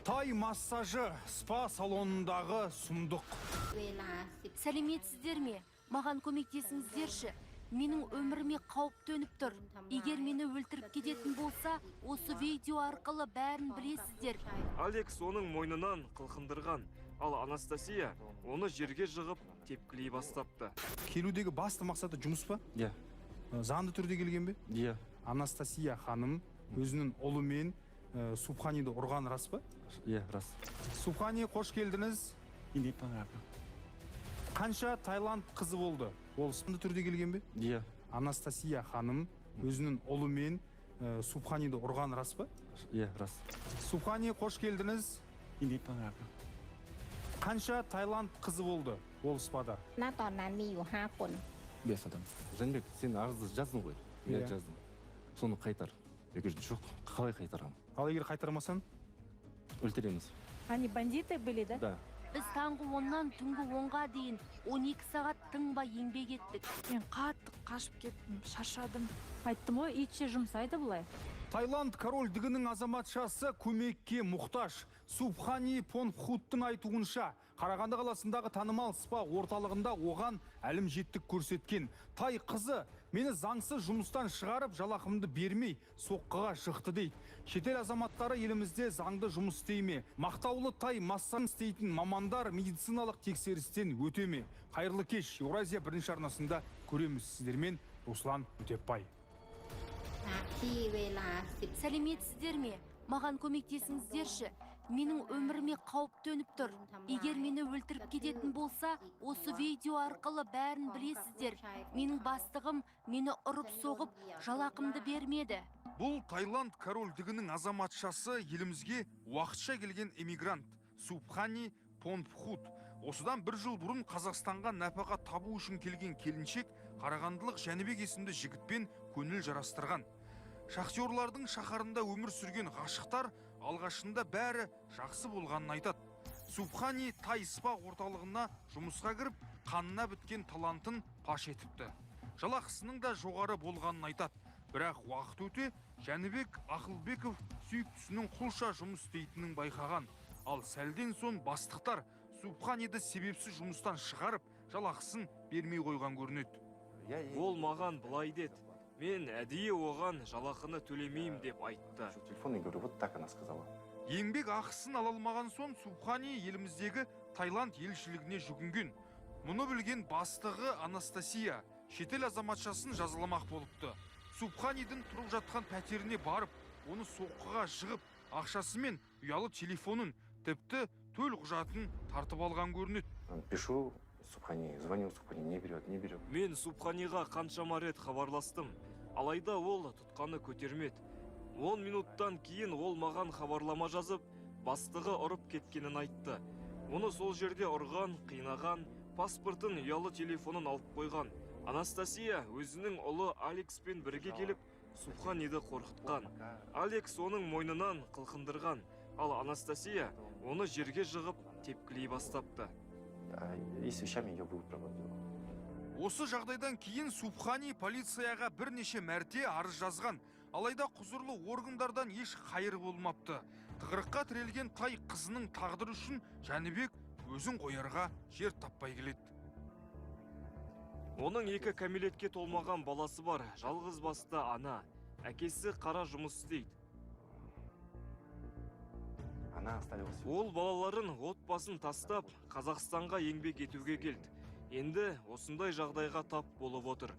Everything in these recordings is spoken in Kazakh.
Тай массажы спа салонындағы сұмдық. Сәлеметсіздер ме? Маған көмектесіңіздерші. Менің өміріме қауіп төніп тұр. Егер мені өлтіріп кететін болса, осы видео арқылы бәрін білесіздер. Алекс оның мойнынан қылқындырған, ал Анастасия оны жерге жығып тепкілей бастапты. Келудегі басты мақсаты жұмыс па? Иә. Заңды түрде келген бе? Иә. Анастасия ханым өзінің ұлымен Субханиді ұрған рас па? Иә, рас. Субхани, қош келдіңіз. Қанша Таиланд қызы болды? Ол заңды түрде келген бе? Иә. Анастасия ханым өзінің ұлымен Субханиді ұрған рас па? Иә, рас. Субхани, қош келдіңіз. Қанша Таиланд қызы болды? Ол спада. ณ ตอนนั้นมีอยู่ 5 คน 5 адам. Жәнібек, сен арызды жаздың ғой? Иә. Иә, жаздым. Соны қайтар. Егер жоқ, қалай қайтарамын? Ал егер қайтармасаң? Өлтіреміз. Они бандиты были, да? Да. Біз таңғы 10-нан түнгі 10-ға дейін 12 сағат тыңбай еңбек еттік. Мен қатты қашып кеттім, шаршадым. Айттым ғой, итше жұмсайды бұлай. Таиланд корольдігінің азаматшасы көмекке мұқтаж. Субхани Понпхуттың айтуынша, Қарағанды қаласындағы танымал спа орталығында оған әлімжеттік көрсеткен. Тай қызы мені заңсыз жұмыстан шығарып, жалақымды бермей, соққыға жықты дейді. Шетел азаматтары елімізде заңды жұмыс істей ме? Мақтаулы Тай массаж істейтін мамандар медициналық тексерістен өте ме? Қайырлы кеш, Еуразия бірінші арнасында көреміз. Сіздермен Руслан Өтепбай. Сәлеметсіздер ме? Маған көмектесіңіздерші. Менің өміріме қауіп төніп тұр. Егер мені өлтіріп кететін болса, осы видео арқылы бәрін білесіздер. Менің бастығым мені ұрып соғып, жалақымды бермеді. Бұл Таиланд корольдігінің азаматшасы елімізге уақытша келген эмигрант Субхани Понпхут. Осыдан 1 жыл бұрын Қазақстанға нәпақа табу үшін келген келіншек қарағандылық Жәнібек есімді жігітпен көңіл жарастырған. Шахтерлардың шаһарында өмір сүрген ғашықтар алғашында бәрі жақсы болғанын айтады. Субхани Тай спа орталығына жұмысқа кіріп, қанына біткен талантын паш етіпті. Жалақысының да жоғары болғанын айтады. Бірақ уақыт өте Жәнібек Ақылбеков сүйіктісінің құлша жұмыс істейтінін байқаған. Ал сәлден соң бастықтар Субханиді себепсіз жұмыстан шығарып, жалақысын бермей қойған көрінеді. Ол маған былай деді: мен әдейі оған жалақыны төлемеймін деп айтты. Телефон, я говорю, вот так она сказала. Еңбек ақысын ала алмаған соң Субхани еліміздегі Таиланд елшілігіне жүгінген. Мұны білген бастығы Анастасия шетел азаматшасын жазаламақ болыпты. Субханидың тұрып жатқан пәтеріне барып, оны соққыға жығып, ақшасы мен ұялы телефонын, тіпті төл құжатын тартып алған көрінеді. Пишу Субхани, звоню Субхани, не берет. Мен Субханиға қаншама рет хабарластым, алайда ол тұтқаны көтермеді. 10 минуттан кейін ол маған хабарлама жазып, бастығы ұрып кеткенін айтты. Оны сол жерде ұрған, қинаған, паспортын, ұялы телефонын алып қойған. Анастасия өзінің ұлы Алекспен бірге келіп, Субханиді қорқытқан. Алекс оның мойнынан қылқындырған, ал Анастасия оны жерге жығып тепкілей бастапты. И с вещами ее выпроводила. Осы жағдайдан кейін Субхани полицияға бірнеше мәрте арыз жазған, алайда құзырлы органдардан еш қайыр болмапты. Тығырыққа тірелген Тай қызының тағдыры үшін Жәнібек өзін қоярға жер таппай келеді. Оның 2 кәмелетке толмаған баласы бар, жалғыз басты ана. Әкесі қара жұмыс істейді. Ол балаларын отбасын тастап, Қазақстанға еңбек етуге келді. Енді осындай жағдайға тап болып отыр.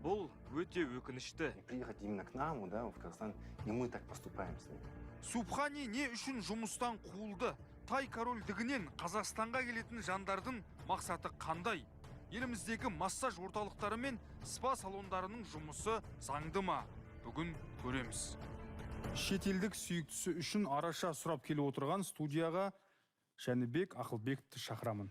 Бұл өте өкінішті. Приехать именно к нам, да, в Казахстан, и мы так поступаем с ним. Субхани не үшін жұмыстан қуылды? Тай корольдігінен Қазақстанға келетін жандардың мақсаты қандай? Еліміздегі массаж орталықтары мен спа салондарының жұмысы заңды ма? Бүгін көреміз. Шетелдік сүйіктісі үшін араша сұрап келіп отырған студияға Жәнібек Ақылбекті шақырамын.